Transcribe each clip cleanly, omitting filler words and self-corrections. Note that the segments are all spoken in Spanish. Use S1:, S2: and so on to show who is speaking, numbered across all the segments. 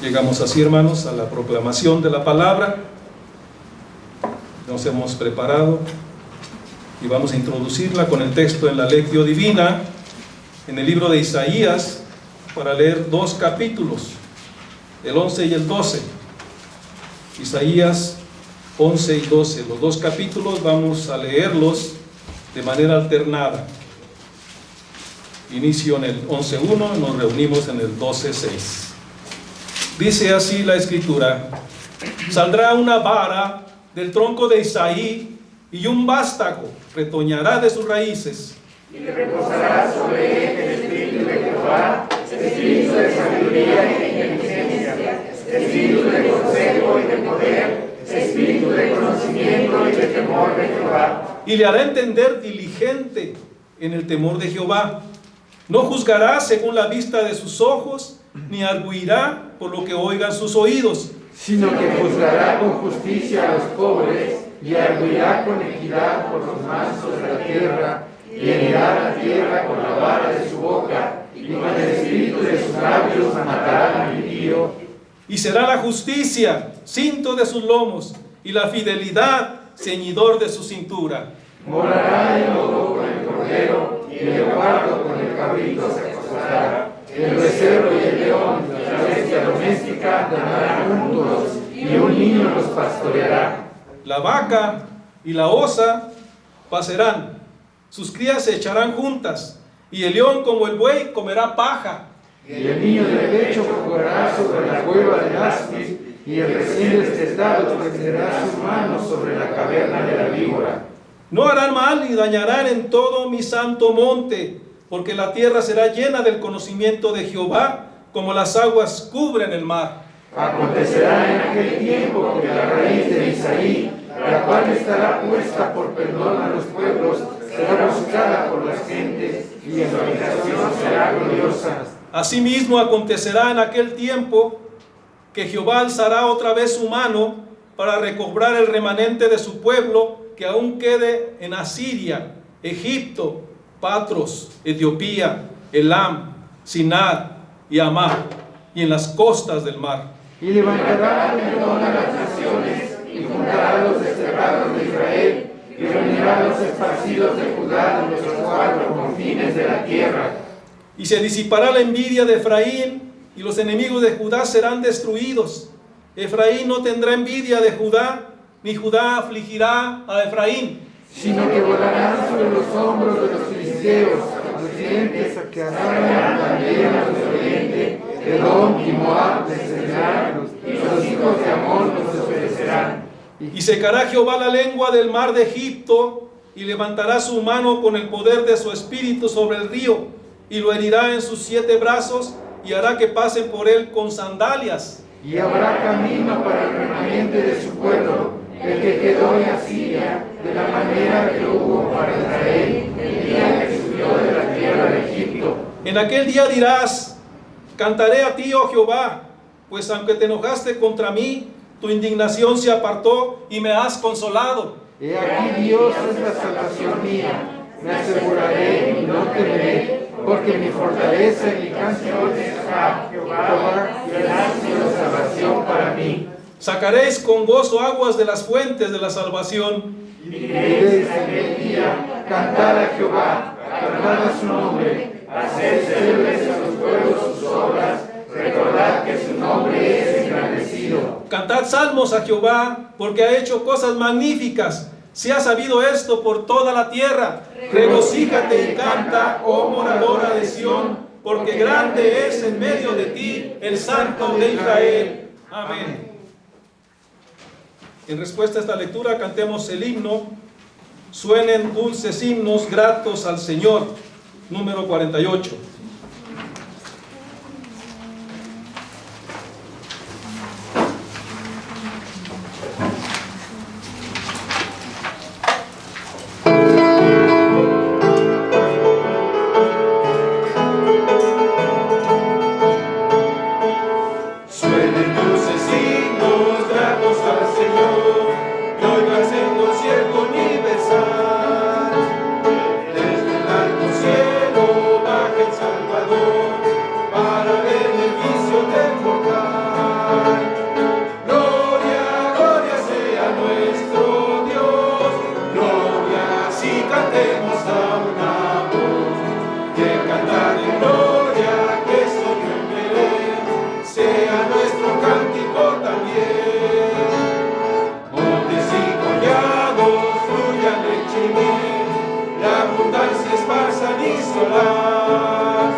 S1: Llegamos así, hermanos, a la proclamación de la palabra. Nos hemos preparado y vamos a introducirla con el texto en la Lectio Divina, en el libro de Isaías, para leer dos capítulos, el 11 y el 12. Isaías 11 y 12, los dos capítulos vamos a leerlos de manera alternada. Inicio en el 11.1, nos reunimos en el 12.6. Dice así la Escritura: saldrá una vara del tronco de Isaí, y un vástago retoñará de sus raíces.
S2: Y reposará sobre él el espíritu de Jehová, espíritu de sabiduría y de inteligencia, espíritu de consejo y de poder, espíritu de conocimiento y de temor de Jehová.
S1: Y le hará entender diligente en el temor de Jehová. No juzgará según la vista de sus ojos, ni arguirá por lo que oigan sus oídos,
S2: sino que juzgará con justicia a los pobres, y arguirá con equidad por los mansos de la tierra, y herirá la tierra con la vara de su boca, y con el espíritu de sus labios matará al impío.
S1: Y será la justicia cinto de sus lomos, y la fidelidad ceñidor de su cintura.
S2: Morará el lobo con el cordero, y el leopardo con el cabrito se acostará. El becerro y el león, la bestia doméstica, andarán juntos, y un niño los pastoreará.
S1: La vaca y la osa pasarán, sus crías se echarán juntas, y el león como el buey comerá paja.
S2: Y el niño de pecho jugará sobre la cueva del áspid, y el recién destetado extenderá su mano sobre la caverna de la víbora.
S1: No harán mal ni dañarán en todo mi santo monte, porque la tierra será llena del conocimiento de Jehová, como las aguas cubren el mar.
S2: Acontecerá en aquel tiempo que la raíz de Isaí, la cual estará puesta por perdón a los pueblos, será buscada por las gentes, y en su habitación será gloriosa.
S1: Asimismo acontecerá en aquel tiempo que Jehová alzará otra vez su mano para recobrar el remanente de su pueblo que aún quede en Asiria, Egipto, Patros, Etiopía, Elam, Sinar y Amá, y en las costas del mar.
S2: Y levantará perdón a las naciones, y juntará a los desterrados de Israel, y reunirá a los esparcidos de Judá en los cuatro confines de la tierra.
S1: Y se disipará la envidia de Efraín, y los enemigos de Judá serán destruidos. Efraín no tendrá envidia de Judá, ni Judá afligirá a Efraín.
S2: Sino que volarán sobre los hombros de los filisteos, occidentes saquearán también a los de oriente, Edom y Moab descenderán, y los hijos de Amón los obedecerán.
S1: Y secará Jehová la lengua del mar de Egipto, y levantará su mano con el poder de su espíritu sobre el río, y lo herirá en sus 7 brazos, y hará que pasen por él con sandalias.
S2: Y habrá camino para el remanente de su pueblo, el que quedó en Asiria, de la manera que lo hubo para Israel, el día que subió de la tierra de Egipto.
S1: En aquel día dirás: cantaré a ti, oh Jehová, pues aunque te enojaste contra mí, tu indignación se apartó y me has consolado.
S2: He aquí Dios es la salvación mía, me aseguraré y no temeré, porque mi fortaleza y mi canción es Jehová, y él ha sido salvación para mí.
S1: Sacaréis con gozo aguas de las fuentes de la salvación.
S2: Y diréis en aquel día: cantad a Jehová, cantad a su nombre, haced célebres a los pueblos sus obras, recordad que su nombre es engrandecido.
S1: Cantad salmos a Jehová, porque ha hecho cosas magníficas. Se ha sabido esto por toda la tierra. Regocíjate y canta, oh moradora de Sión, porque grande es en medio de ti el Santo de Israel. Amén. En respuesta a esta lectura, cantemos el himno Suenen dulces himnos gratos al Señor, número 48.
S2: Suenen dulces himnos gratos al Señor, y oigas el concierto universal. Desde el alto cielo baja el Salvador.
S1: avísalas.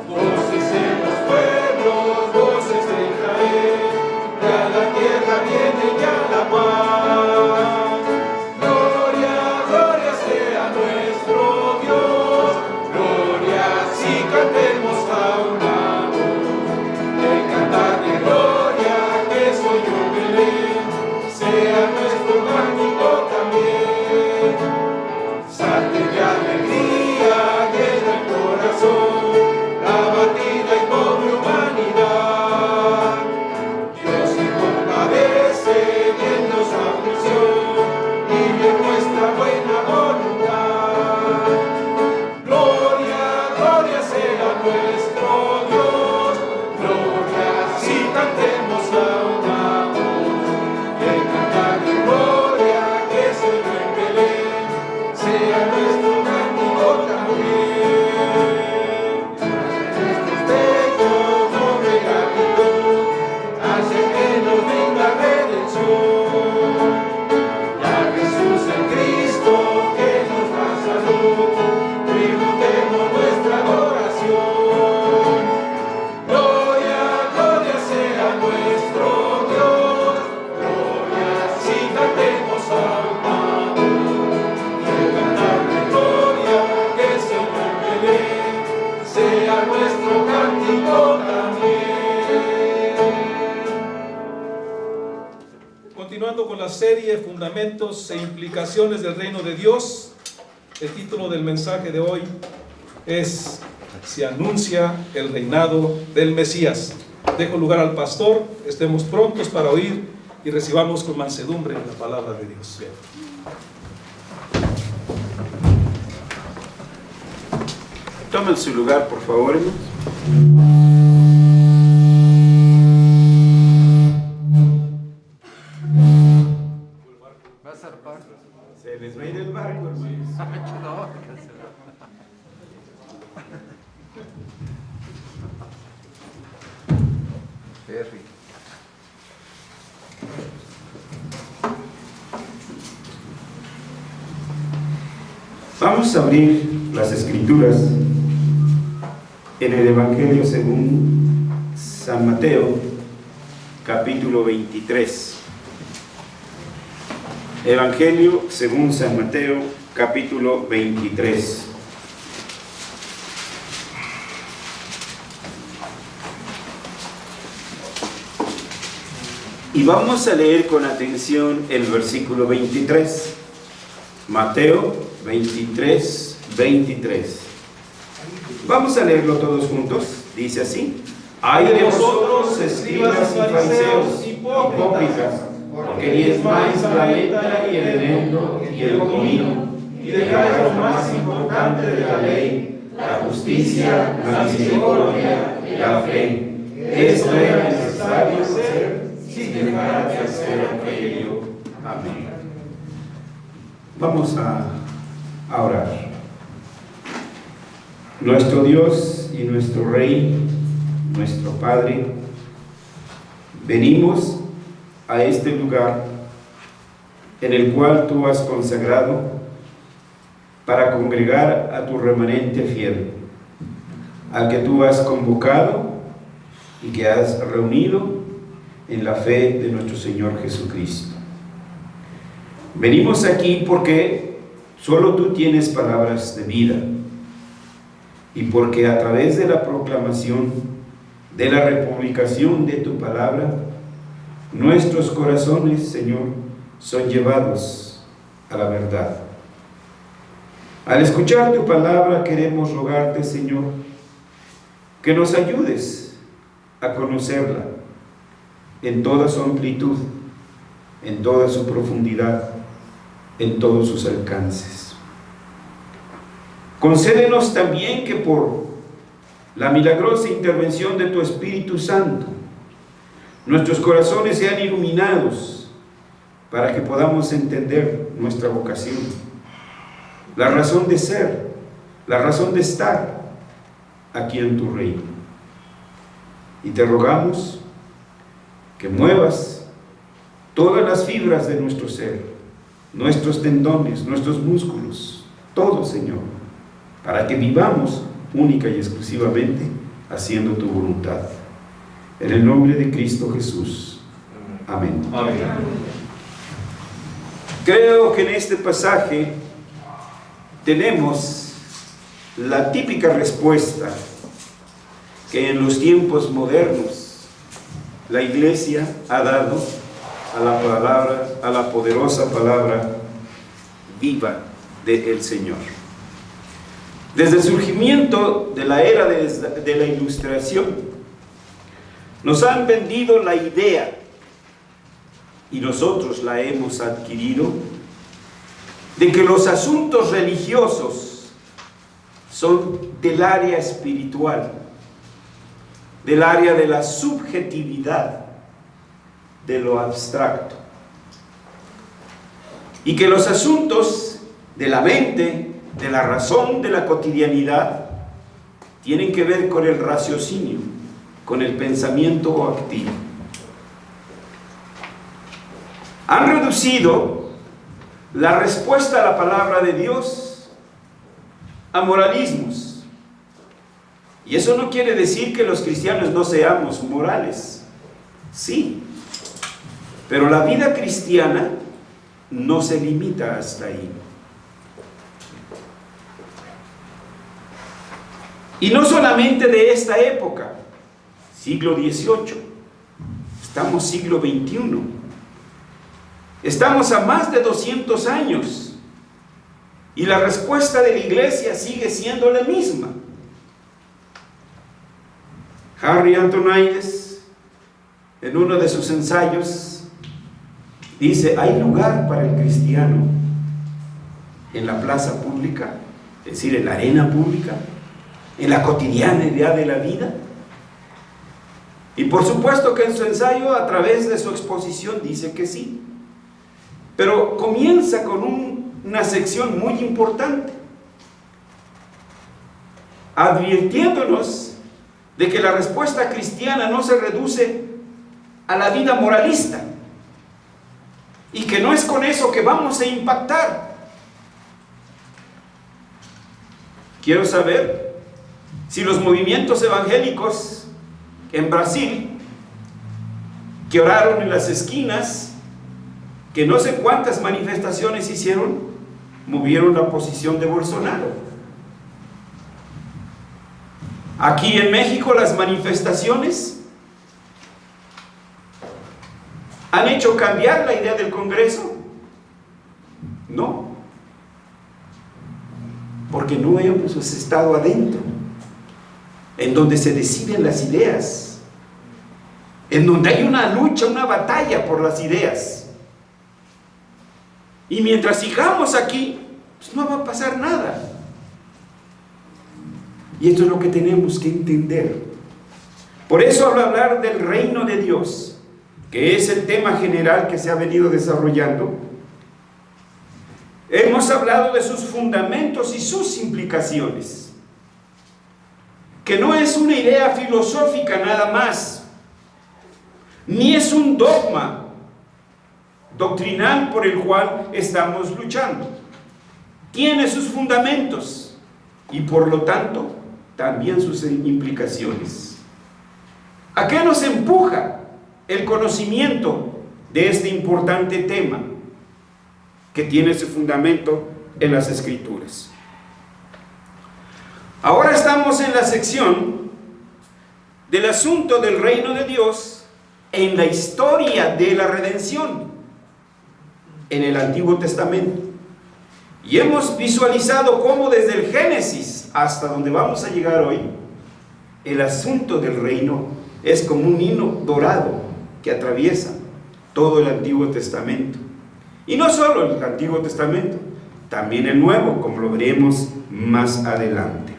S1: Voces en los pueblos, voces de Israel, ya la tierra viene, ya la paz. Gloria, gloria sea nuestro Dios, gloria, si cantemos a una voz. El cantar de gloria que soy yo Belén, sea nuestro cántico también. Salte de alegría, llena el corazón, la batida y pobre humanidad. Dios se compadece, viendo su aflicción y de nuestra buena voluntad. Gloria, gloria sea nuestro Dios, gloria, si cantemos a una voz. El cantar de gloria que se ve en Belén, sea nuestro cántico también. Nuestros pechos sobre gratitud, hace que nos venga redención. Ya Jesús el Cristo que nos da salud, tributemos nuestra adoración. Gloria, gloria sea nuestro Dios, gloria, si cantemos a una voz. Y el cantar de gloria que se ve en Belén, sea nuestro cántico también. Continuando con la serie Fundamentos e implicaciones del reino de Dios, el título del mensaje de hoy es Se anuncia el reinado del Mesías. Dejo lugar al pastor, estemos prontos para oír y recibamos con mansedumbre la palabra de Dios.
S3: Tomen su lugar, por favor, hermanos.
S2: Va a zarpar.
S3: Se les va a ir el barco, hermanos.
S2: No, Ferry.
S3: Vamos a abrir las Escrituras en el Evangelio según San Mateo, capítulo 23. Evangelio según San Mateo, capítulo 23. Y vamos a leer con atención el versículo 23. Mateo 23, 23. Vamos a leerlo todos juntos. Dice así: Ay de vosotros, escribas y fariseos, hipócritas, porque diezmáis la menta y el eneldo y el comino, y dejáis lo más importante de la ley, la justicia, la misericordia y la fe. Esto era necesario hacer si dejaras de hacer aquello. Amén. Vamos a orar. Nuestro Dios y nuestro Rey, nuestro Padre, venimos a este lugar en el cual tú has consagrado para congregar a tu remanente fiel, al que tú has convocado y que has reunido en la fe de nuestro Señor Jesucristo. Venimos aquí porque solo tú tienes palabras de vida y porque a través de la proclamación, de la republicación de tu palabra, nuestros corazones, Señor, son llevados a la verdad. Al escuchar tu palabra queremos rogarte, Señor, que nos ayudes a conocerla en toda su amplitud, en toda su profundidad, en todos sus alcances. Concédenos también que por la milagrosa intervención de tu Espíritu Santo, nuestros corazones sean iluminados para que podamos entender nuestra vocación, la razón de ser, la razón de estar aquí en tu reino. Y te rogamos que muevas todas las fibras de nuestro ser, nuestros tendones, nuestros músculos, todo, Señor, para que vivamos única y exclusivamente haciendo tu voluntad. En el nombre de Cristo Jesús. Amén.
S1: Amén.
S3: Creo que en este pasaje tenemos la típica respuesta que en los tiempos modernos la Iglesia ha dado a la palabra, a la poderosa palabra viva del Señor. Desde el surgimiento de la era de la Ilustración, nos han vendido la idea, y nosotros la hemos adquirido, de que los asuntos religiosos son del área espiritual, del área de la subjetividad, de lo abstracto, y que los asuntos de la mente, de la razón, de la cotidianidad, tienen que ver con el raciocinio, con el pensamiento activo. Han reducido la respuesta a la palabra de Dios a moralismos. Y eso no quiere decir que los cristianos no seamos morales. Sí, pero la vida cristiana no se limita hasta ahí. Y no solamente de esta época, siglo XVIII, estamos siglo XXI, estamos a más de 200 años y la respuesta de la Iglesia sigue siendo la misma. Harry Antonides, en uno de sus ensayos, dice: hay lugar para el cristiano en la plaza pública, es decir, en la arena pública, en la cotidianidad de la vida. Y por supuesto que en su ensayo, a través de su exposición, dice que sí. Pero comienza con una sección muy importante, advirtiéndonos de que la respuesta cristiana no se reduce a la vida moralista y que no es con eso que vamos a impactar. Quiero saber si los movimientos evangélicos en Brasil, que oraron en las esquinas, que no sé cuántas manifestaciones hicieron, movieron la posición de Bolsonaro. Aquí en México las manifestaciones han hecho cambiar la idea del Congreso. No, porque no hemos estado adentro, en donde se deciden las ideas, en donde hay una lucha, una batalla por las ideas. Y mientras sigamos aquí, pues no va a pasar nada. Y esto es lo que tenemos que entender. Por eso al hablar del reino de Dios, que es el tema general que se ha venido desarrollando, hemos hablado de sus fundamentos y sus implicaciones, que no es una idea filosófica nada más, ni es un dogma doctrinal por el cual estamos luchando. Tiene sus fundamentos y por lo tanto también sus implicaciones. ¿A qué nos empuja el conocimiento de este importante tema que tiene su fundamento en las Escrituras? Ahora estamos en la sección del asunto del reino de Dios en la historia de la redención en el Antiguo Testamento. Y hemos visualizado cómo desde el Génesis hasta donde vamos a llegar hoy, el asunto del reino es como un hilo dorado que atraviesa todo el Antiguo Testamento. Y no solo el Antiguo Testamento, también el Nuevo, como lo veremos más adelante.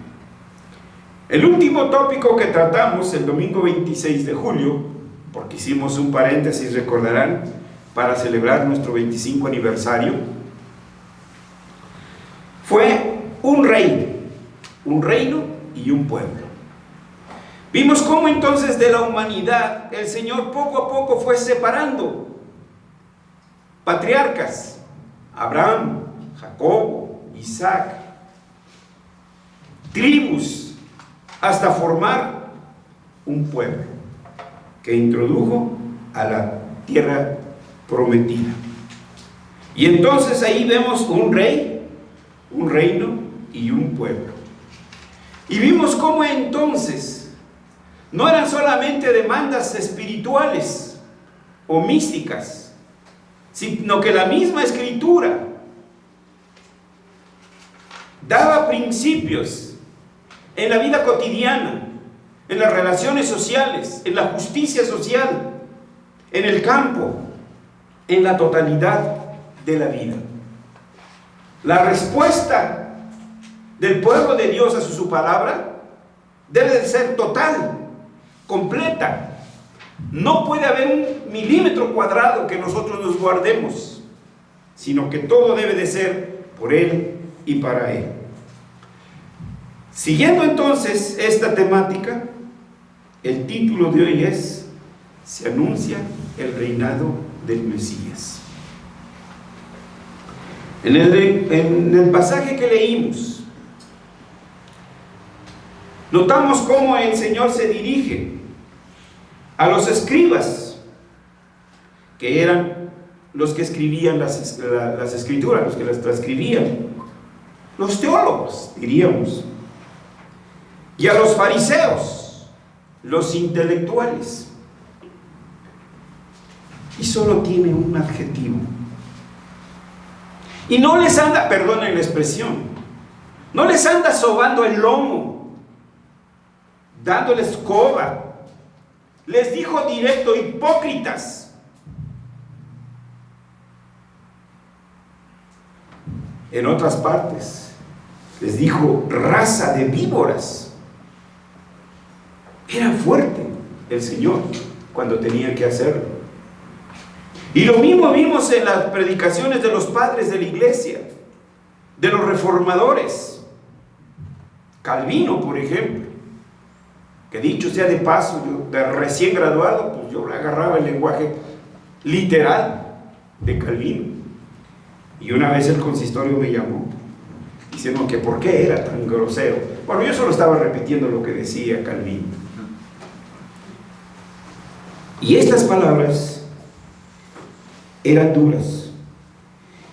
S3: El último tópico que tratamos el domingo 26 de julio, porque hicimos un paréntesis, recordarán, para celebrar nuestro 25 aniversario, fue un reino y un pueblo. Vimos cómo entonces de la humanidad el Señor poco a poco fue separando patriarcas: Abraham, Jacob, Isaac, tribus, hasta formar un pueblo que introdujo a la tierra prometida. Y entonces ahí vemos un rey, un reino y un pueblo. Y vimos cómo entonces no eran solamente demandas espirituales o místicas, sino que la misma Escritura daba principios en la vida cotidiana, en las relaciones sociales, en la justicia social, en el campo, en la totalidad de la vida. La respuesta del pueblo de Dios a su palabra debe de ser total, completa. No puede haber un milímetro cuadrado que nosotros nos guardemos, sino que todo debe de ser por Él y para Él. Siguiendo entonces esta temática, el título de hoy es: se anuncia el reinado del Mesías. En el pasaje que leímos, notamos cómo el Señor se dirige a los escribas, que eran los que escribían las escrituras, los que las transcribían, los teólogos, diríamos, y a los fariseos, los intelectuales. Y solo tiene un adjetivo. Y no les anda, perdonen la expresión, no les anda sobando el lomo, dándoles coba. Les dijo directo: hipócritas. En otras partes les dijo: raza de víboras. Era fuerte el Señor cuando tenía que hacerlo. Y lo mismo vimos en las predicaciones de los padres de la iglesia, de los reformadores. Calvino, por ejemplo, que dicho sea de paso, yo de recién graduado, pues yo agarraba el lenguaje literal de Calvino. Y una vez el consistorio me llamó, diciendo que por qué era tan grosero. Bueno, yo solo estaba repitiendo lo que decía Calvino. Y estas palabras eran duras.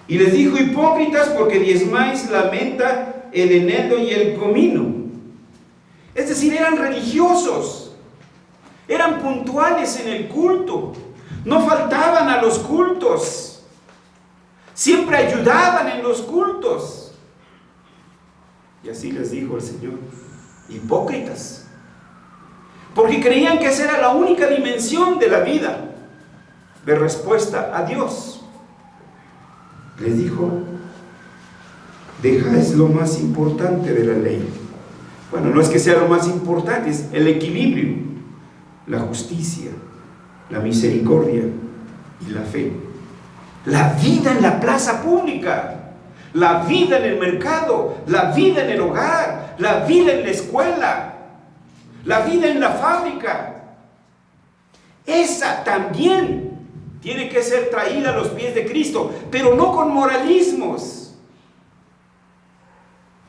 S3: Y les dijo: hipócritas, porque diezmáis la menta, el eneldo y el comino. Es decir, eran religiosos, eran puntuales en el culto, no faltaban a los cultos, siempre ayudaban en los cultos. Y así les dijo el Señor: hipócritas, porque creían que esa era la única dimensión de la vida de respuesta a Dios. Les dijo: dejáis lo más importante de la ley. Bueno, no es que sea lo más importante, es el equilibrio, la justicia, la misericordia y la fe. La vida en la plaza pública, la vida en el mercado, la vida en el hogar, la vida en la escuela, la vida en la fábrica. Esa también tiene que ser traída a los pies de Cristo, pero no con moralismos.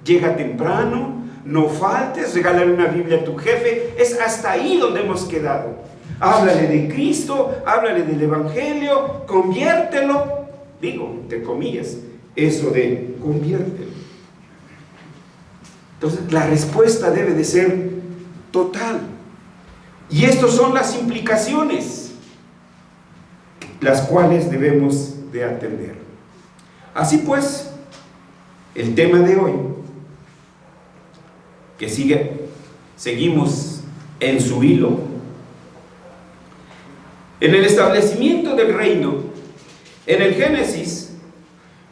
S3: Llega temprano, no faltes, regálale una Biblia a tu jefe. Es hasta ahí donde hemos quedado. Háblale de Cristo, háblale del Evangelio, conviértelo. Digo, entre comillas, eso de conviértelo. Entonces, la respuesta debe de ser total. Y estas son las implicaciones, las cuales debemos de atender. Así pues, el tema de hoy, que seguimos en su hilo, en el establecimiento del reino, en el Génesis,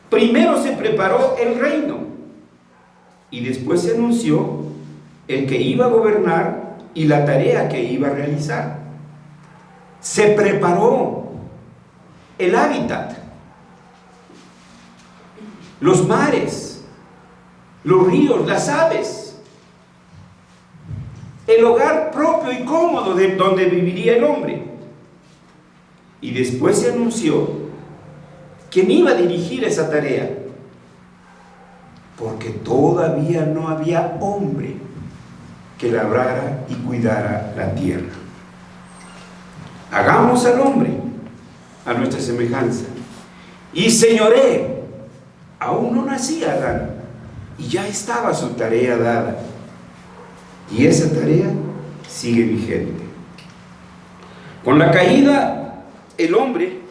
S3: primero se preparó el reino y después se anunció el que iba a gobernar y la tarea que iba a realizar. Se preparó el hábitat, los mares, los ríos, las aves, el hogar propio y cómodo de donde viviría el hombre. Y después se anunció quién iba a dirigir esa tarea. ¿Por qué? porque todavía no había hombre que labrara y cuidara la tierra. Hagamos al hombre a nuestra semejanza y señoree. Aún no nacía Adán y ya estaba su tarea dada, y esa tarea sigue vigente. Con la caída, el hombre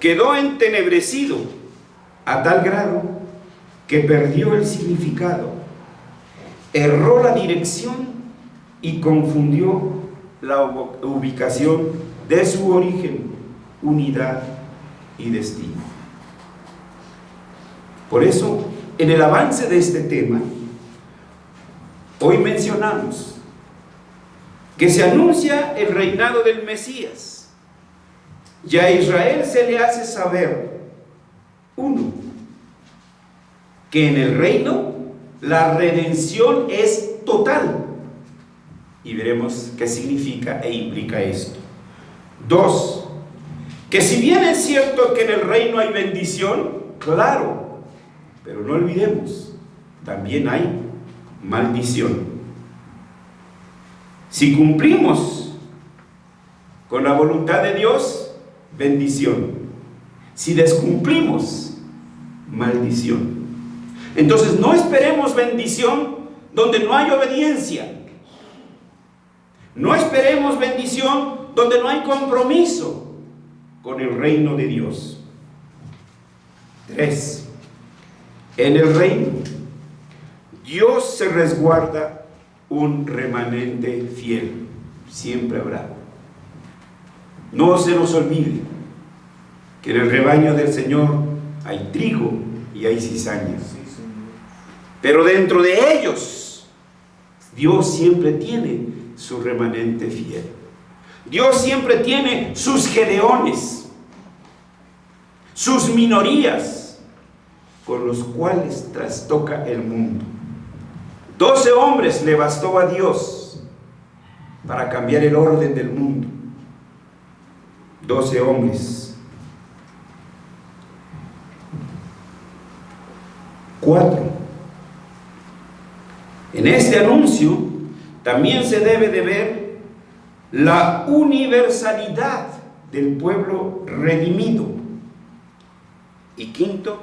S3: quedó entenebrecido a tal grado que perdió el significado, erró la dirección y confundió la ubicación de su origen, unidad y destino. Por eso, en el avance de este tema, hoy mencionamos que se anuncia el reinado del Mesías, y a Israel se le hace saber, uno, que en el reino la redención es total, y veremos qué significa e implica esto. Dos, que si bien es cierto que en el reino hay bendición, claro, pero no olvidemos, también hay maldición. Si cumplimos con la voluntad de Dios, bendición. Si descumplimos, maldición. Entonces no esperemos bendición donde no hay obediencia. No esperemos bendición donde no hay compromiso con el reino de Dios. 3. En el reino, Dios se resguarda un remanente fiel. Siempre habrá. No se nos olvide que en el rebaño del Señor hay trigo y hay cizaña. Pero dentro de ellos, Dios siempre tiene su remanente fiel. Dios siempre tiene sus gedeones, sus minorías, con los cuales trastoca el mundo. 12 hombres le bastó a Dios para cambiar el orden del mundo. 12 hombres. 4. En este anuncio también se debe de ver la universalidad del pueblo redimido. Y 5,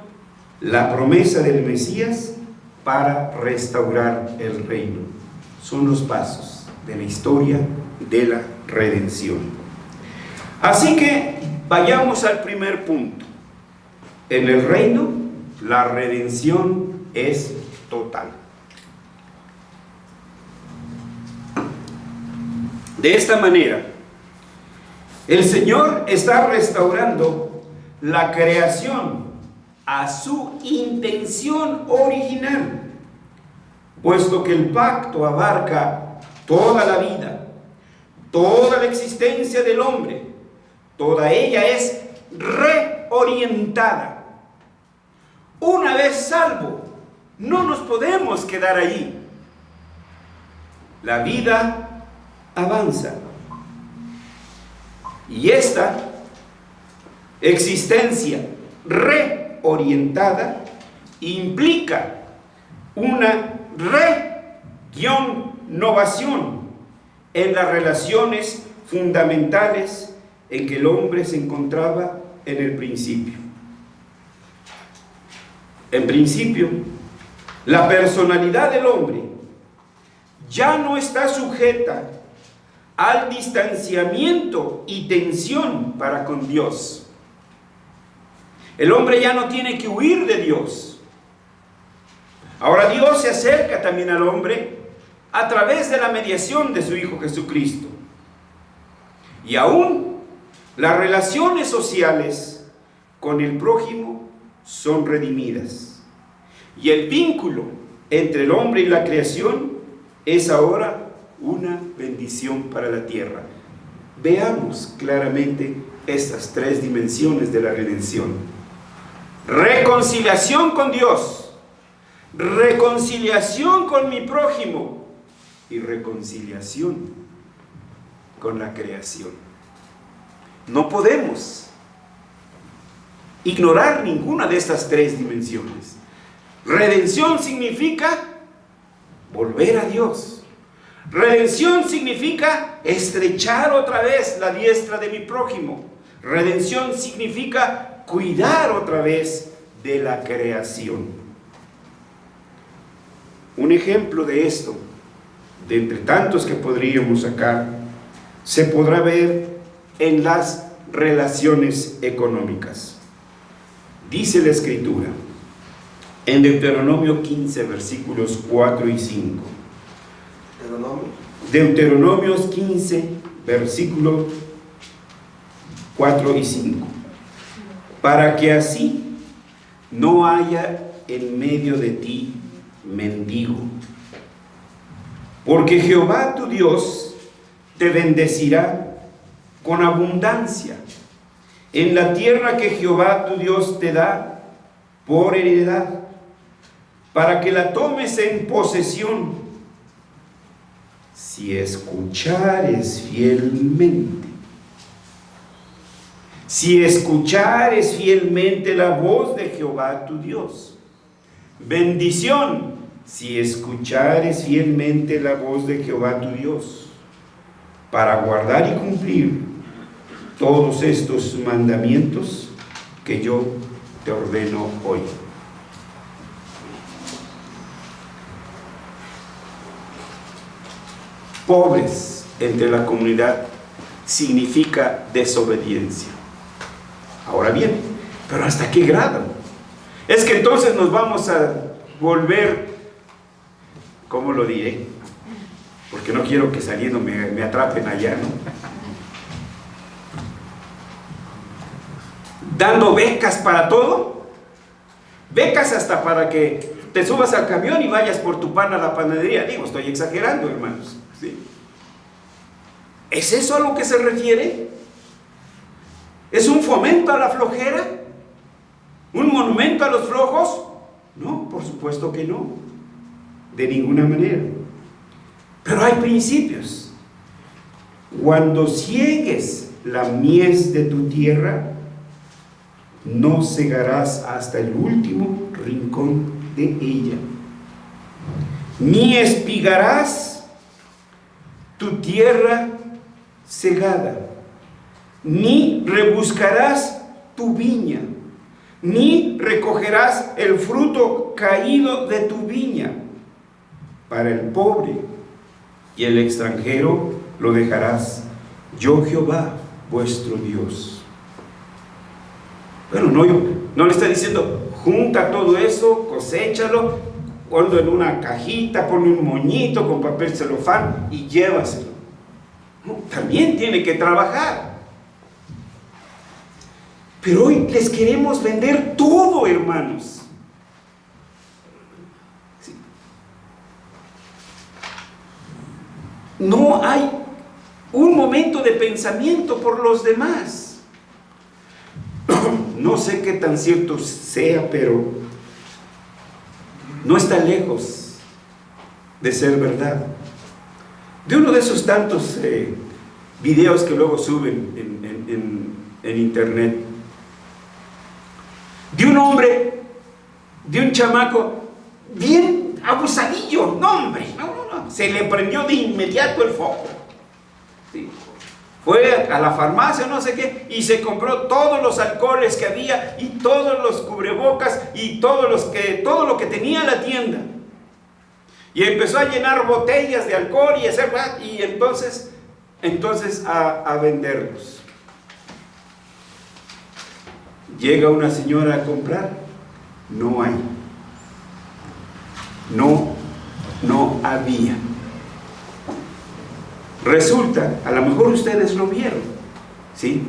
S3: la promesa del Mesías para restaurar el reino. Son los pasos de la historia de la redención. Así que vayamos al primer punto. En el reino, la redención es total. De esta manera, el Señor está restaurando la creación a su intención original, puesto que el pacto abarca toda la vida, toda la existencia del hombre. Toda ella es reorientada. Una vez salvo, no nos podemos quedar ahí. La vida avanza. Y esta existencia reorientada implica una renovación en las relaciones fundamentales en que el hombre se encontraba en el principio. En principio, la personalidad del hombre ya no está sujeta al distanciamiento y tensión para con Dios. El hombre ya no tiene que huir de Dios. Ahora Dios se acerca también al hombre a través de la mediación de su Hijo Jesucristo. Y aún las relaciones sociales con el prójimo son redimidas. Y el vínculo entre el hombre y la creación es ahora una bendición para la tierra. Veamos claramente estas 3 dimensiones de la redención. Reconciliación con Dios, reconciliación con mi prójimo y reconciliación con la creación. No podemos ignorar ninguna de estas 3 dimensiones. Redención significa volver a Dios. Redención significa estrechar otra vez la diestra de mi prójimo. Redención significa cuidar otra vez de la creación. Un ejemplo de esto, de entre tantos que podríamos sacar, se podrá ver en las relaciones económicas. Dice la Escritura en Deuteronomio 15, versículos 4 y 5. Deuteronomio 15, versículos 4 y 5. Para que así no haya en medio de ti mendigo, porque Jehová tu Dios te bendecirá con abundancia en la tierra que Jehová tu Dios te da por heredad, para que la tomes en posesión, si escuchares fielmente. Si escuchares fielmente la voz de Jehová tu Dios. Bendición, si escuchares fielmente la voz de Jehová tu Dios, para guardar y cumplir todos estos mandamientos que yo te ordeno hoy. Pobres entre la comunidad significa desobediencia. Ahora bien, ¿pero hasta qué grado? Es que entonces nos vamos a volver, ¿cómo lo diré? Porque no quiero que saliendo me atrapen allá, ¿no? Dando becas para todo. Becas hasta para que te subas al camión y vayas por tu pan a la panadería. Digo, estoy exagerando, hermanos, ¿sí? ¿Es eso a lo que se refiere? ¿Es un fomento a la flojera? ¿Un monumento a los flojos? No, por supuesto que no. De ninguna manera. Pero hay principios. Cuando ciegues la mies de tu tierra, no cegarás hasta el último rincón de ella, ni espigarás tu tierra cegada, ni rebuscarás tu viña, ni recogerás el fruto caído de tu viña. Para el pobre y el extranjero lo dejarás, yo Jehová vuestro Dios. Bueno, no le está diciendo, junta todo eso, coséchalo, ponlo en una cajita, ponle un moñito con papel celofán y llévaselo. No, también tiene que trabajar. Pero hoy les queremos vender todo, hermanos. ¿Sí? No hay un momento de pensamiento por los demás. No sé qué tan cierto sea, pero no está lejos de ser verdad. De uno de esos tantos videos que luego suben en internet, de un hombre, de un chamaco bien abusadillo, no hombre, no, se le prendió de inmediato el foco. ¿Sí? Fue a la farmacia, no sé qué, y se compró todos los alcoholes que había y todos los cubrebocas y todo lo que tenía la tienda. Y empezó a llenar botellas de alcohol y entonces a venderlos. Llega una señora a comprar, no hay. No había. Resulta, a lo mejor ustedes lo vieron, ¿sí?,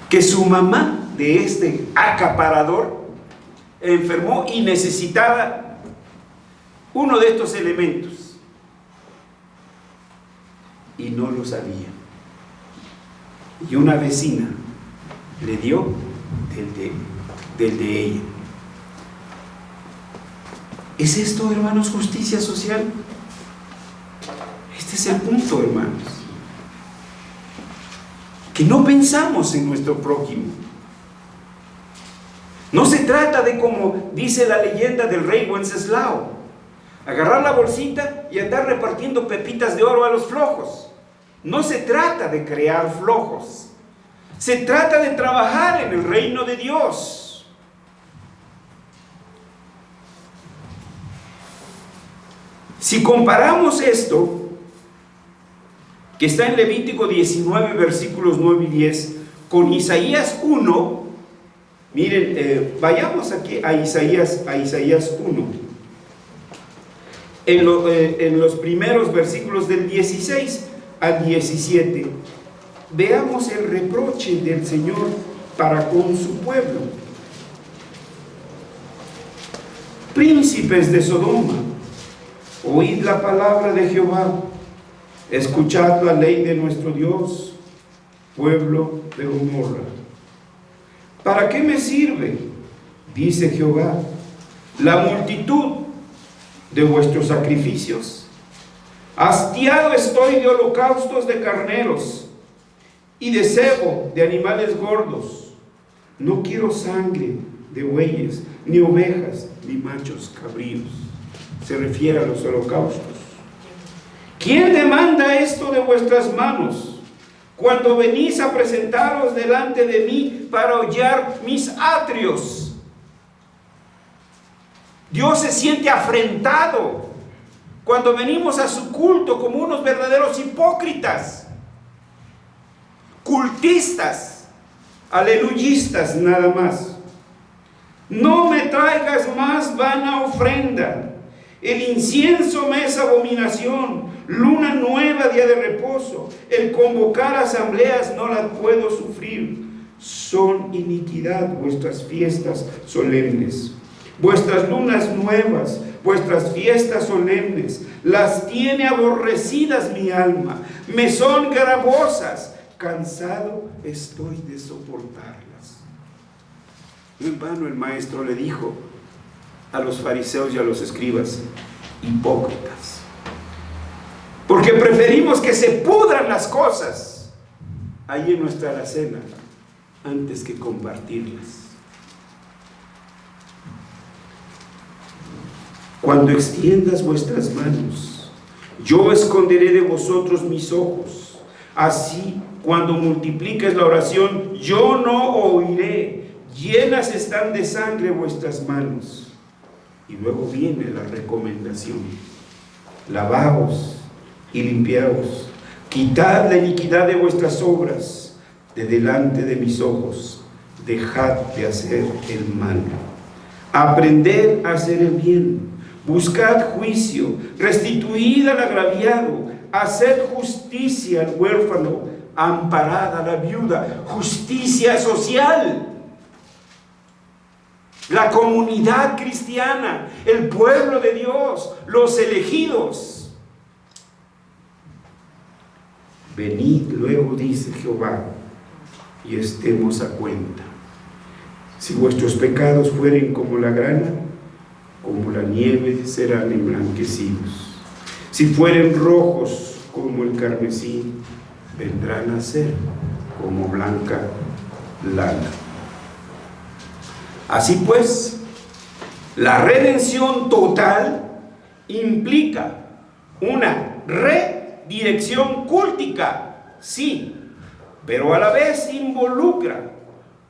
S3: que su mamá de este acaparador enfermó y necesitaba uno de estos elementos y no lo sabía. Y una vecina le dio del de ella. ¿Es esto, hermanos, justicia social? Este es el punto, hermanos. Que no pensamos en nuestro prójimo. No se trata de, como dice la leyenda del rey Wenceslao, agarrar la bolsita y andar repartiendo pepitas de oro a los flojos. No se trata de crear flojos. Se trata de trabajar en el reino de Dios. Si comparamos esto, que está en Levítico 19, versículos 9 y 10, con Isaías 1, miren, vayamos aquí a Isaías 1. En los primeros versículos del 16 al 17, veamos el reproche del Señor para con su pueblo. Príncipes de Sodoma, oíd la palabra de Jehová, escuchad la ley de nuestro Dios, pueblo de Gomorra. ¿Para qué me sirve, dice Jehová, la multitud de vuestros sacrificios? Hastiado estoy de holocaustos de carneros y de cebo de animales gordos. No quiero sangre de bueyes, ni ovejas, ni machos cabríos. Se refiere a los holocaustos. ¿Quién demanda esto de vuestras manos cuando venís a presentaros delante de mí para hollar mis atrios? Dios se siente afrentado cuando venimos a su culto como unos verdaderos hipócritas, cultistas, aleluyistas nada más. No me traigas más vana ofrenda. El incienso me es abominación. Luna nueva, día de reposo. El convocar asambleas no la puedo sufrir. Son iniquidad vuestras fiestas solemnes. Vuestras lunas nuevas, vuestras fiestas solemnes, las tiene aborrecidas mi alma. Me son gravosas. Cansado estoy de soportarlas. No en vano el maestro le dijo a los fariseos y a los escribas: hipócritas, porque preferimos que se pudran las cosas ahí en nuestra alacena antes que compartirlas. Cuando extiendas vuestras manos, yo esconderé de vosotros mis ojos. Así, cuando multipliques la oración, yo no oiré. Llenas están de sangre vuestras manos. Y luego viene la recomendación: lavaos y limpiaos, quitad la iniquidad de vuestras obras de delante de mis ojos, dejad de hacer el mal, aprended a hacer el bien, buscad juicio, restituid al agraviado, haced justicia al huérfano, amparad a la viuda. Justicia social. La comunidad cristiana, el pueblo de Dios, los elegidos. Venid luego, dice Jehová, y estemos a cuenta. Si vuestros pecados fueren como la grana, como la nieve serán emblanquecidos. Si fueren rojos como el carmesí, vendrán a ser como blanca lana. Así pues, la redención total implica una redirección cúltica, sí, pero a la vez involucra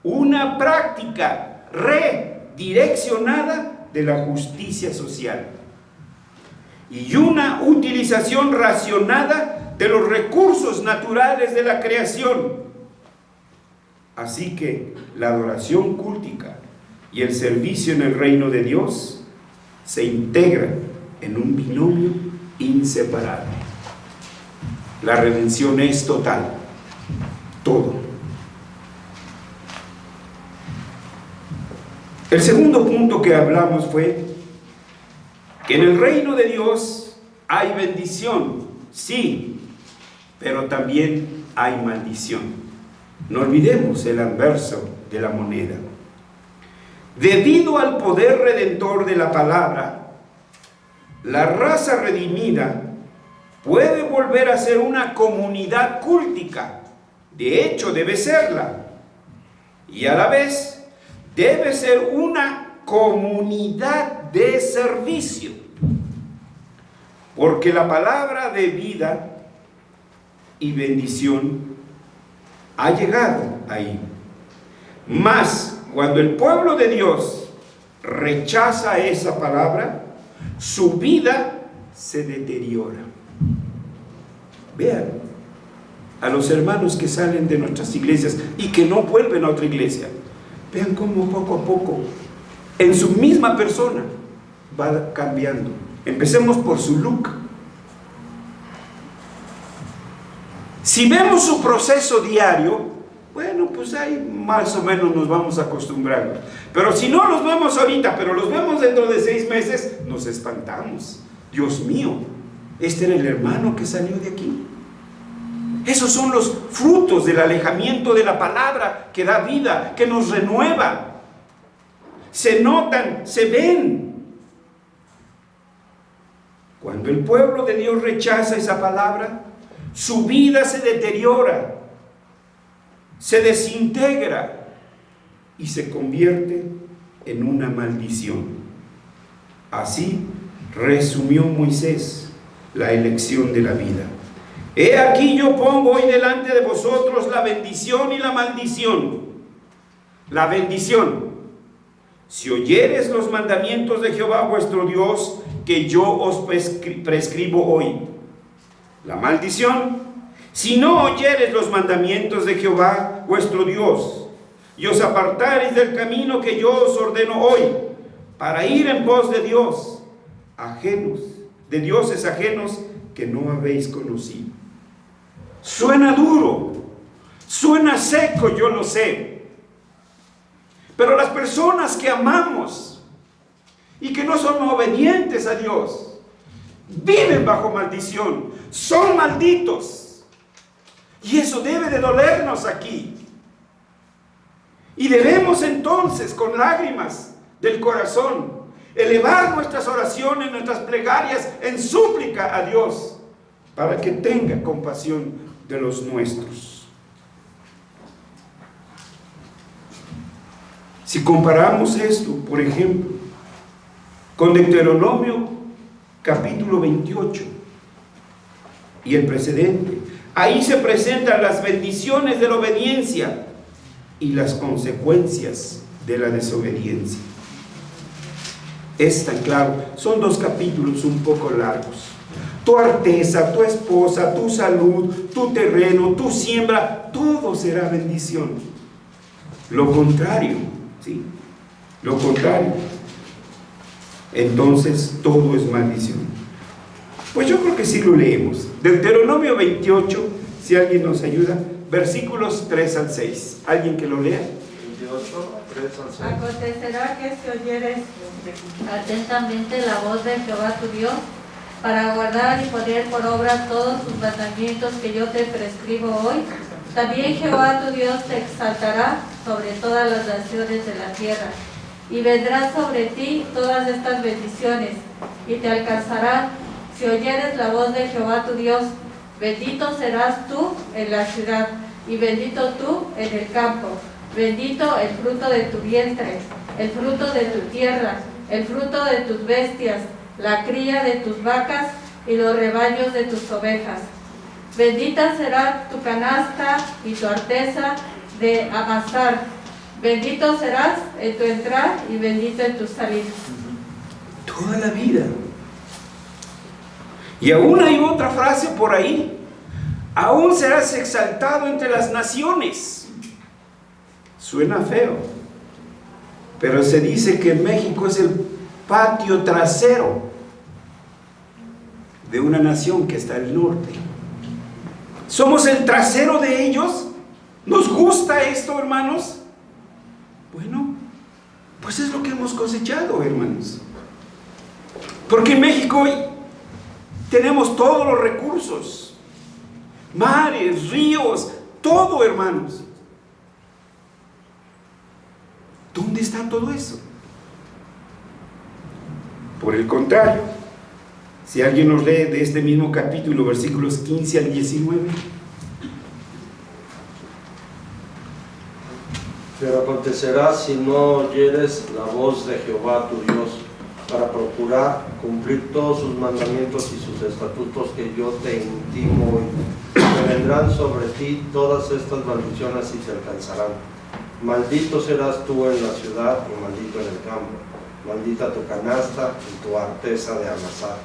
S3: una práctica redireccionada de la justicia social y una utilización racionada de los recursos naturales de la creación. Así que la adoración cúltica y el servicio en el reino de Dios se integran en un binomio inseparable. La redención es total, todo. El segundo punto que hablamos fue que en el reino de Dios hay bendición, sí, pero también hay maldición. No olvidemos el anverso de la moneda. Debido al poder redentor de la palabra, la raza redimida puede volver a ser una comunidad cúltica. De hecho, debe serla. Y a la vez, debe ser una comunidad de servicio, porque la palabra de vida y bendición ha llegado ahí. Mas cuando el pueblo de Dios rechaza esa palabra, su vida se deteriora. Vean a los hermanos que salen de nuestras iglesias y que no vuelven a otra iglesia. Vean cómo poco a poco en su misma persona va cambiando. Empecemos por su look. Si vemos su proceso diario, bueno, pues ahí más o menos nos vamos acostumbrando. Pero si no los vemos ahorita, pero los vemos dentro de 6 meses, nos espantamos. Dios mío, este era el hermano que salió de aquí. Esos son los frutos del alejamiento de la palabra que da vida, que nos renueva. Se notan, se ven. Cuando el pueblo de Dios rechaza esa palabra, su vida se deteriora, se desintegra y se convierte en una maldición. Así resumió Moisés la elección de la vida. He aquí yo pongo hoy delante de vosotros la bendición y la maldición. La bendición: si oyeres los mandamientos de Jehová vuestro Dios, que yo os prescribo hoy. La maldición: si no oyeres los mandamientos de Jehová vuestro Dios, y os apartareis del camino que yo os ordeno hoy, para ir en pos de Dios ajenos, de dioses ajenos que no habéis conocido. Suena duro, suena seco, yo lo sé. Pero las personas que amamos y que no son obedientes a Dios, viven bajo maldición, son malditos. Y eso debe de dolernos aquí. Y debemos entonces, con lágrimas del corazón, elevar nuestras oraciones, nuestras plegarias en súplica a Dios, para que tenga compasión de los nuestros. Si comparamos esto, por ejemplo, con Deuteronomio capítulo 28 y el precedente, ahí se presentan las bendiciones de la obediencia y las consecuencias de la desobediencia. Es tan claro, son 2 capítulos un poco largos. Tu arteza, tu esposa, tu salud, tu terreno, tu siembra, todo será bendición. Lo contrario, ¿sí? Lo contrario, entonces todo es maldición. Pues yo creo que sí lo leemos. Deuteronomio 28, si alguien nos ayuda, versículos 3 al 6. ¿Alguien que lo lea?
S2: 28, 3 al 6.
S4: Acontecerá que si oyeres atentamente la voz de Jehová tu Dios, para guardar y poner por obra todos tus mandamientos que yo te prescribo hoy, también Jehová tu Dios te exaltará sobre todas las naciones de la tierra, y vendrán sobre ti todas estas bendiciones, y te alcanzarán si oyeres la voz de Jehová tu Dios. Bendito serás tú en la ciudad, y bendito tú en el campo. Bendito el fruto de tu vientre, el fruto de tu tierra, el fruto de tus bestias, la cría de tus vacas y los rebaños de tus ovejas. Bendita será tu canasta y tu arteza de amasar. Bendito serás en tu entrar y bendito en tu salir.
S3: Toda la vida. Y aún hay otra frase por ahí: aún serás exaltado entre las naciones. Suena feo, pero se dice que México es el patio trasero de una nación que está al norte. ¿Somos el trasero de ellos? ¿Nos gusta esto, hermanos? Bueno, pues es lo que hemos cosechado, hermanos. Porque en México hoy tenemos todos los recursos, mares, ríos, todo, hermanos. ¿Dónde está todo eso? Por el contrario, si alguien nos lee de este mismo capítulo, versículos 15 al 19.
S5: Pero acontecerá si no oyeres la voz de Jehová tu Dios, para procurar cumplir todos sus mandamientos y sus estatutos que yo te intimo hoy, que vendrán sobre ti todas estas maldiciones y se alcanzarán. Maldito serás tú en la ciudad y maldito en el campo. Maldita tu canasta y tu arteza de amasar.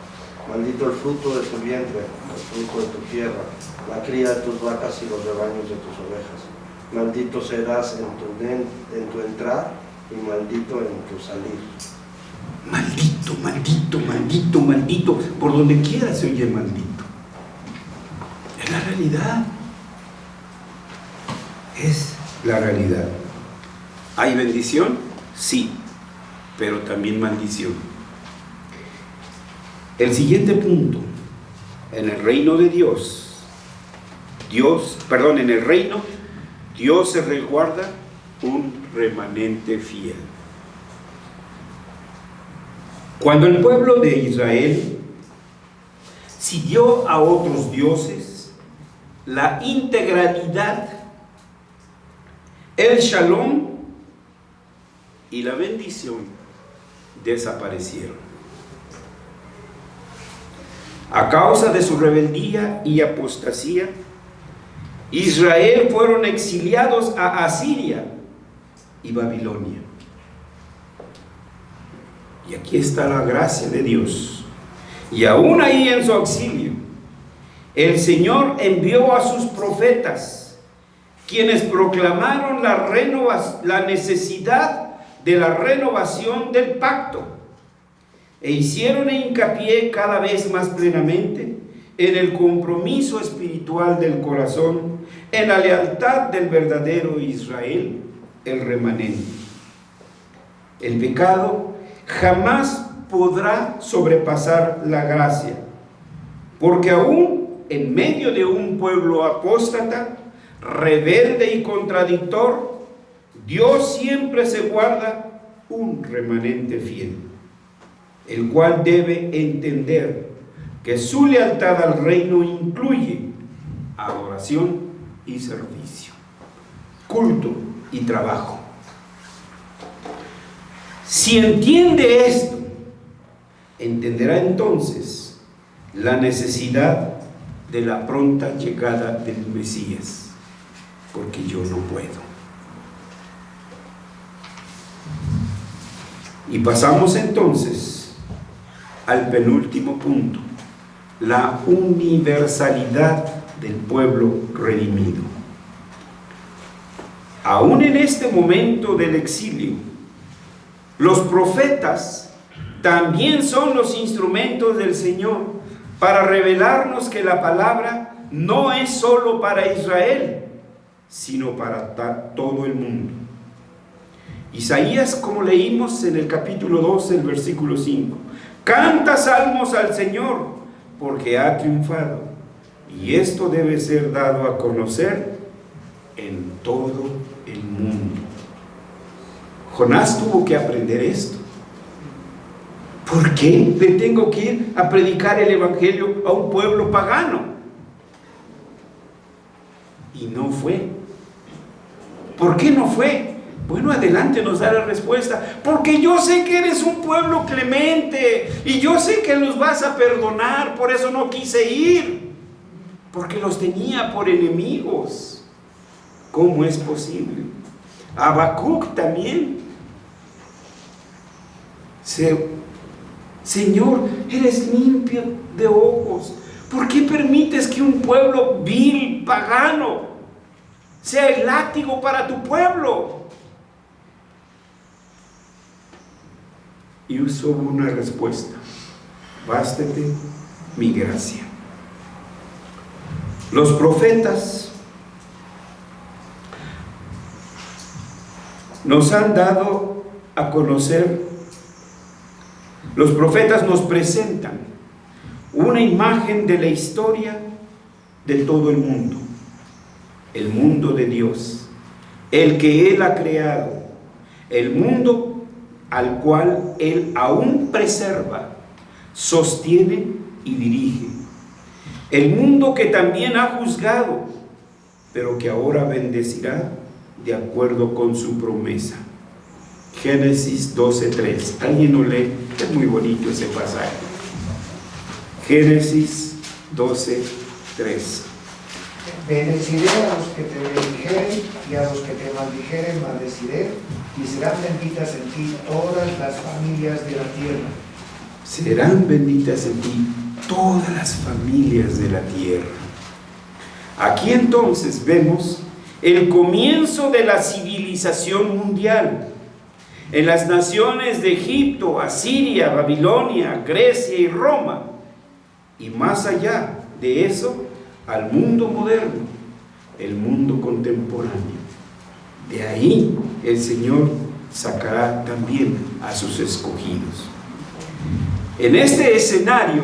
S5: Maldito el fruto de tu vientre, el fruto de tu tierra, la cría de tus vacas y los rebaños de tus ovejas. Maldito serás en tu entrar y maldito en tu salir.
S3: Maldito, maldito, maldito, maldito. Por donde quiera se oye maldito. Es la realidad. Es la realidad. ¿Hay bendición? Sí, pero también maldición. El siguiente punto. En el reino de Dios, en el reino, Dios se resguarda un remanente fiel. Cuando el pueblo de Israel siguió a otros dioses, la integralidad, el shalom y la bendición desaparecieron. A causa de su rebeldía y apostasía, Israel fueron exiliados a Asiria y Babilonia. Y aquí está la gracia de Dios. Y aún ahí en su auxilio, el Señor envió a sus profetas, quienes proclamaron la necesidad de la renovación del pacto, e hicieron hincapié cada vez más plenamente en el compromiso espiritual del corazón, en la lealtad del verdadero Israel, el remanente. El pecado jamás podrá sobrepasar la gracia, porque aún en medio de un pueblo apóstata, rebelde y contradictor, Dios siempre se guarda un remanente fiel, el cual debe entender que su lealtad al reino incluye adoración y servicio, culto y trabajo. Si entiende esto, entenderá entonces la necesidad de la pronta llegada del Mesías, porque yo no puedo. Y pasamos entonces al penúltimo punto, la universalidad del pueblo redimido. Aún en este momento del exilio, los profetas también son los instrumentos del Señor para revelarnos que la palabra no es solo para Israel, sino para todo el mundo. Isaías, como leímos en el capítulo 12, el versículo 5, canta salmos al Señor porque ha triunfado, y esto debe ser dado a conocer en todo el mundo. Jonás tuvo que aprender esto. ¿Por qué le tengo que ir a predicar el evangelio a un pueblo pagano? Y no fue. ¿Por qué no fue? Bueno, adelante nos da la respuesta. Porque yo sé que eres un pueblo clemente y yo sé que los vas a perdonar, por eso no quise ir, porque los tenía por enemigos. ¿Cómo es posible? Habacuc también. Señor, eres limpio de ojos. ¿Por qué permites que un pueblo vil, pagano, sea el látigo para tu pueblo? Y usó una respuesta: bástate mi gracia. Los profetas nos han dado a conocer, los profetas nos presentan una imagen de la historia de todo el mundo de Dios, el que Él ha creado, el mundo al cual Él aún preserva, sostiene y dirige, el mundo que también ha juzgado, pero que ahora bendecirá de acuerdo con su promesa. Génesis 12:3. ¿Alguien lo lee? Es muy bonito ese pasaje. Génesis 12:3.
S6: Bendeciré a los que te bendijeren y a los que te maldijeren maldeciré, y serán benditas en ti todas las familias de la tierra.
S3: Serán benditas en ti todas las familias de la tierra. Aquí entonces vemos el comienzo de la civilización mundial. En las naciones de Egipto, Asiria, Babilonia, Grecia y Roma. Y más allá de eso, al mundo moderno, el mundo contemporáneo. De ahí el Señor sacará también a sus escogidos. En este escenario,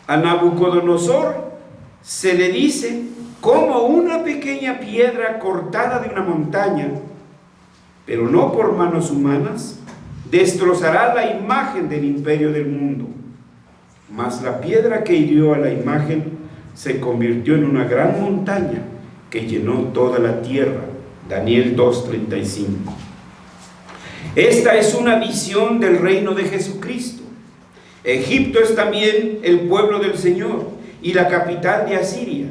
S3: a Nabucodonosor se le dice como una pequeña piedra cortada de una montaña, pero no por manos humanas, destrozará la imagen del imperio del mundo. Mas la piedra que hirió a la imagen se convirtió en una gran montaña que llenó toda la tierra. Daniel 2:35. Esta es una visión del reino de Jesucristo. Egipto es también el pueblo del Señor y la capital de Asiria.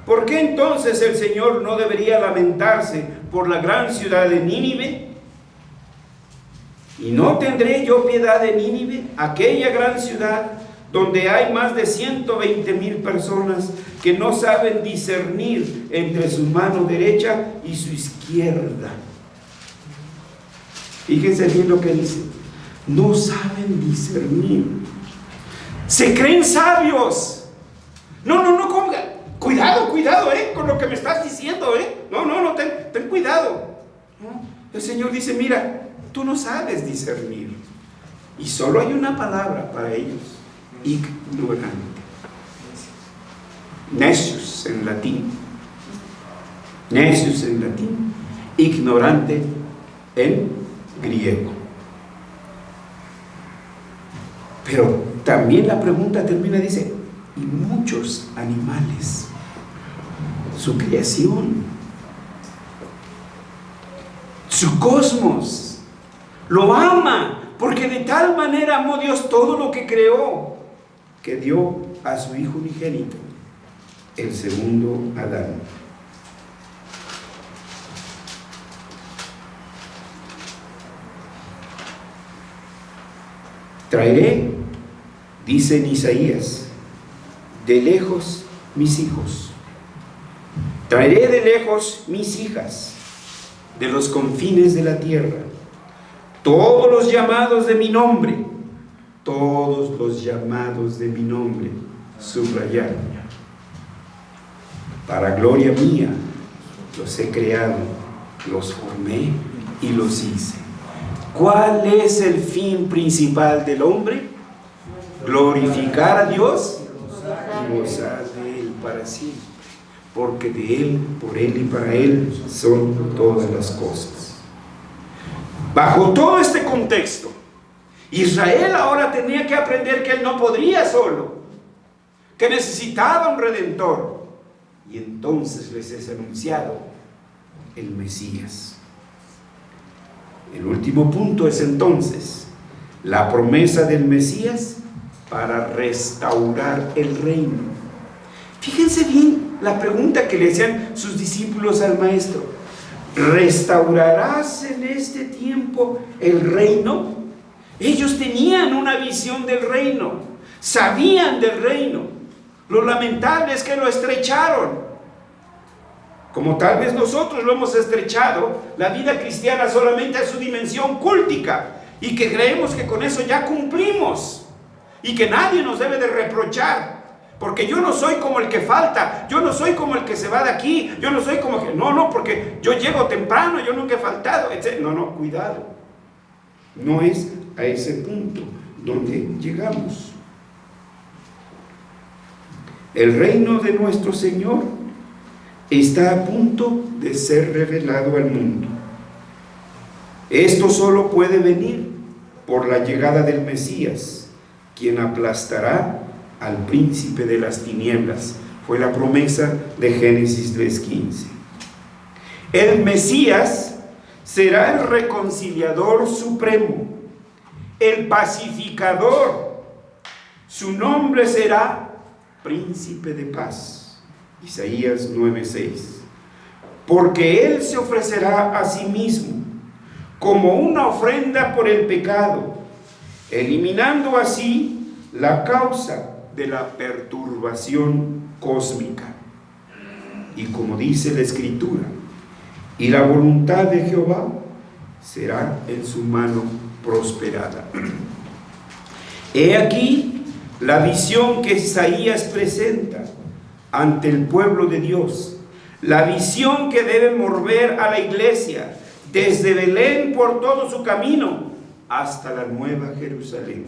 S3: ¿Por qué entonces el Señor no debería lamentarse por la gran ciudad de Nínive? ¿Y no tendré yo piedad de Nínive, aquella gran ciudad donde hay más de 120,000 personas que no saben discernir entre su mano derecha y su izquierda? Fíjense bien lo que dice. No saben discernir. Se creen sabios. No, cuidado, con lo que me estás diciendo, ten cuidado. El Señor dice, mira, tú no sabes discernir. Y solo hay una palabra para ellos: ignorante. Necius en latín. Necius en latín. Ignorante en griego. Pero también la pregunta termina, dice, y muchos animales, su creación, su cosmos, lo ama, porque de tal manera amó Dios todo lo que creó, que dio a su Hijo unigénito, el segundo Adán. Traeré, dice en Isaías, de lejos mis hijos. Traeré de lejos mis hijas, de los confines de la tierra. Todos los llamados de mi nombre, todos los llamados de mi nombre, subrayar. Para gloria mía los he creado, los formé y los hice. ¿Cuál es el fin principal del hombre? Glorificar a Dios y gozar de Él para siempre, porque de Él, por Él y para Él son todas las cosas. Bajo todo este contexto, Israel ahora tenía que aprender que él no podría solo, que necesitaba un Redentor, y entonces les es anunciado el Mesías. El último punto es entonces la promesa del Mesías para restaurar el reino. Fíjense bien la pregunta que le hacían sus discípulos al maestro: ¿restaurarás en este tiempo el reino? Ellos tenían una visión del reino, sabían del reino. Lo lamentable es que lo estrecharon. Como tal vez nosotros lo hemos estrechado, la vida cristiana solamente a su dimensión cúltica, y que creemos que con eso ya cumplimos, y que nadie nos debe de reprochar, porque yo no soy como el que falta, yo no soy como el que se va de aquí, yo no soy como que, no, porque yo llego temprano, yo nunca he faltado, etc. No, cuidado. No es a ese punto donde llegamos. El reino de nuestro Señor está a punto de ser revelado al mundo. Esto solo puede venir por la llegada del Mesías, quien aplastará al príncipe de las tinieblas. Fue la promesa de Génesis 3:15. El Mesías será el reconciliador supremo, el pacificador. Su nombre será Príncipe de Paz. Isaías 9:6. Porque Él se ofrecerá a sí mismo como una ofrenda por el pecado, eliminando así la causa de la perturbación cósmica. Y como dice la Escritura, y la voluntad de Jehová será en su mano prosperada. He aquí la visión que Isaías presenta ante el pueblo de Dios, la visión que debe mover a la iglesia desde Belén por todo su camino hasta la Nueva Jerusalén.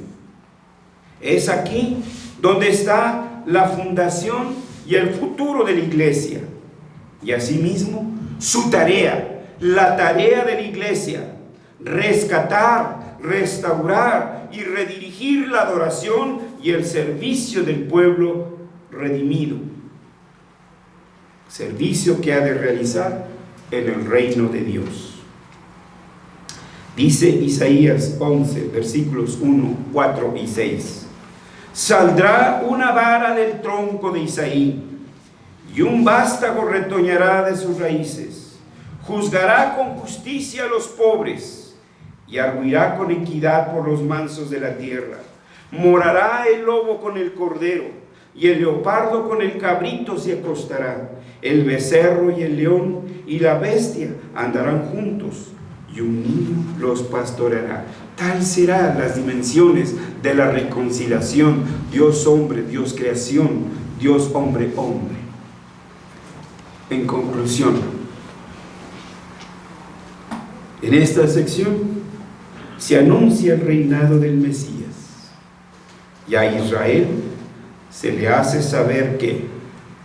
S3: Es aquí donde está la fundación y el futuro de la iglesia, y asimismo su tarea, la tarea de la iglesia: rescatar, restaurar y redirigir la adoración y el servicio del pueblo redimido, servicio que ha de realizar en el reino de Dios. Dice Isaías 11, versículos 1, 4 y 6: Saldrá una vara del tronco de Isaí, y un vástago retoñará de sus raíces. Juzgará con justicia a los pobres, y arguirá con equidad por los mansos de la tierra. Morará el lobo con el cordero, y el leopardo con el cabrito se acostará. El becerro y el león y la bestia andarán juntos, y un niño los pastoreará. Tal serán las dimensiones de la reconciliación: Dios hombre, Dios creación, Dios hombre, hombre. En conclusión, en esta sección se anuncia el reinado del Mesías, y a Israel se le hace saber que,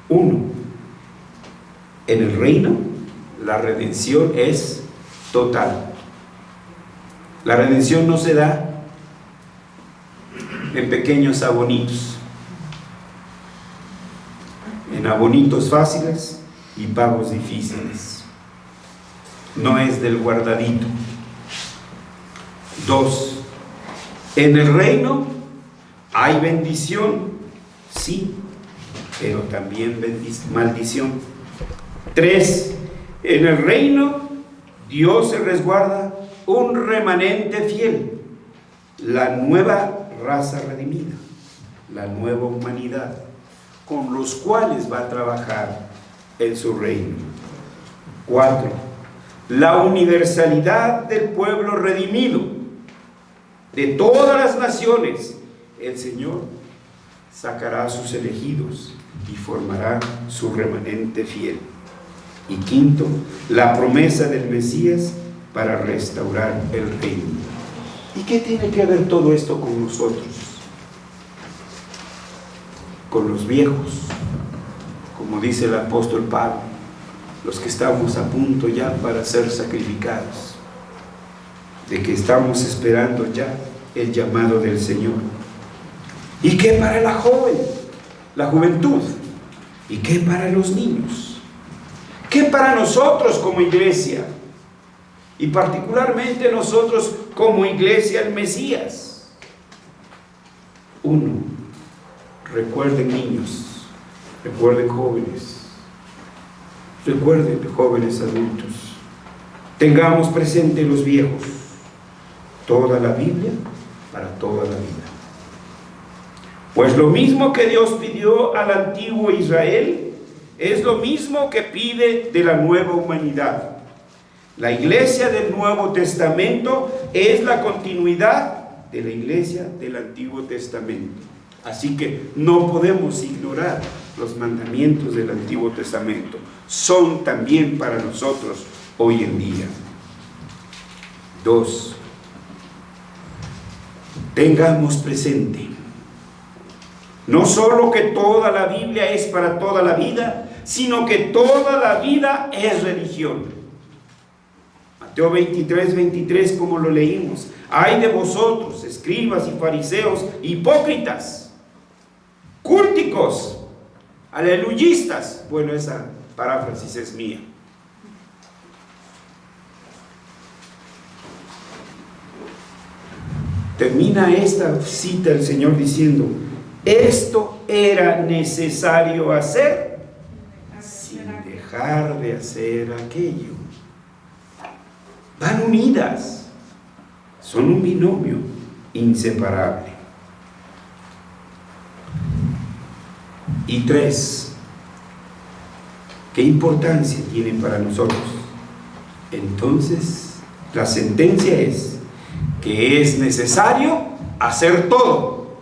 S3: uno, en el reino la redención es total. La redención no se da en pequeños abonitos, en abonitos fáciles y pagos difíciles. No es del guardadito. 2. En el reino hay bendición, sí, pero también maldición. 3. En el reino Dios se resguarda un remanente fiel, la nueva raza redimida, la nueva humanidad, con los cuales va a trabajar en su reino. 4. La universalidad del pueblo redimido, de todas las naciones. El Señor sacará a sus elegidos y formará su remanente fiel. Y 5. La promesa del Mesías para restaurar el reino. ¿Y qué tiene que ver todo esto con nosotros? Con los viejos, como dice el apóstol Pablo, los que estamos a punto ya para ser sacrificados, de que estamos esperando ya el llamado del Señor. ¿Y qué para la juventud? ¿Y qué para los niños? ¿Qué para nosotros como iglesia? Y particularmente nosotros como iglesia del Mesías. 1. Recuerden, niños, recuerden, jóvenes, recuerden, jóvenes adultos, tengamos presente los viejos, toda la Biblia para toda la vida. Pues lo mismo que Dios pidió al antiguo Israel es lo mismo que pide de la nueva humanidad. La iglesia del Nuevo Testamento es la continuidad de la iglesia del Antiguo Testamento. Así que no podemos ignorar los mandamientos del Antiguo Testamento. Son también para nosotros hoy en día. 2. Tengamos presente no solo que toda la Biblia es para toda la vida, sino que toda la vida es religión. Mateo 23, 23, como lo leímos: ay de vosotros, escribas y fariseos, hipócritas, cúlticos, aleluyistas. Bueno, esa paráfrasis es mía. termina esta cita el Señor diciendo, esto era necesario hacer sin dejar de hacer aquello. Van unidas, son un binomio inseparable. Y 3, ¿qué importancia tienen para nosotros? Entonces, la sentencia es que es necesario hacer todo.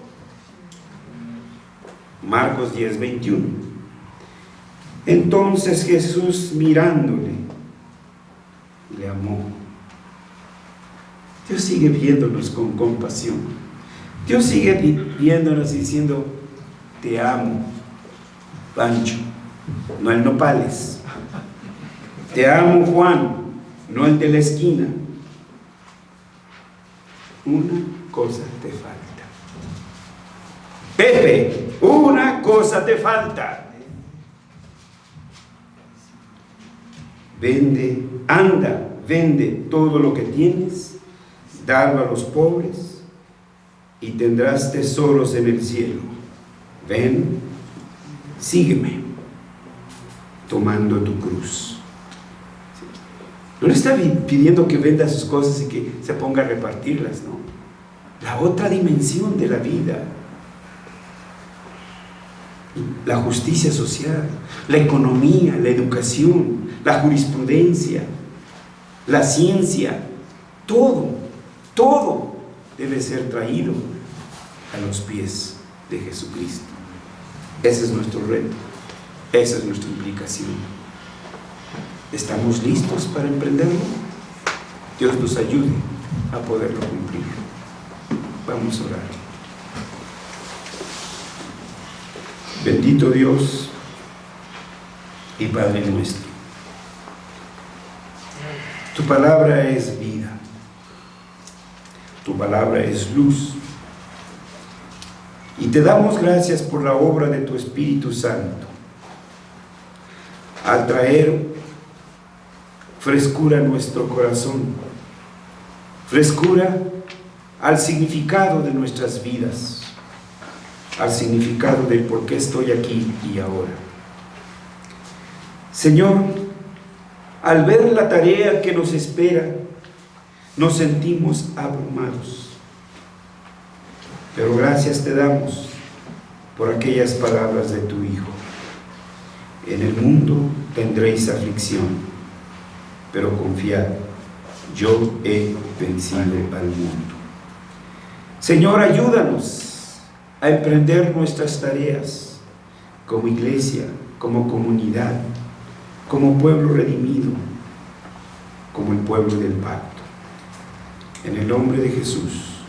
S3: Marcos 10:21. Entonces Jesús, mirándole, le amó. Dios sigue viéndonos con compasión. Dios sigue viéndonos y diciendo, te amo, Pancho, no el Nopales. Te amo, Juan, no el de la esquina. Una cosa te falta. Pepe, una cosa te falta. Vende todo lo que tienes, dalo a los pobres y tendrás tesoros en el cielo. Ven, sígueme, tomando tu cruz. No le está pidiendo que venda sus cosas y que se ponga a repartirlas, no. La otra dimensión de la vida, la justicia social, la economía, la educación, la jurisprudencia, la ciencia, todo debe ser traído a los pies de Jesucristo. Ese es nuestro reto, esa es nuestra implicación. ¿Estamos listos para emprenderlo? Dios nos ayude a poderlo cumplir. Vamos a orar. Bendito Dios y Padre nuestro, tu palabra es vida, tu palabra es luz, y te damos gracias por la obra de tu Espíritu Santo al traer frescura a nuestro corazón, frescura al significado de nuestras vidas, al significado del por qué estoy aquí y ahora. Señor, al ver la tarea que nos espera, nos sentimos abrumados. Pero gracias te damos por aquellas palabras de tu Hijo. En el mundo tendréis aflicción, pero confiad, yo he vencido al mundo. Señor, ayúdanos a emprender nuestras tareas como iglesia, como comunidad, como pueblo redimido, como el pueblo del pacto. En el nombre de Jesús.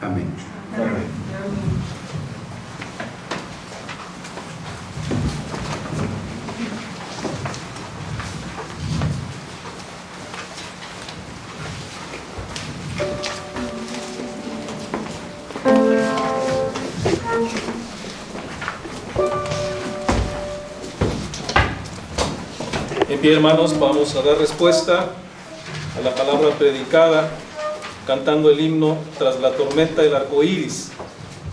S3: Amén.
S6: Amén.
S1: En pie, hermanos, vamos a dar respuesta a la palabra predicada cantando el himno Tras la tormenta del arco iris,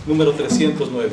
S1: número 309.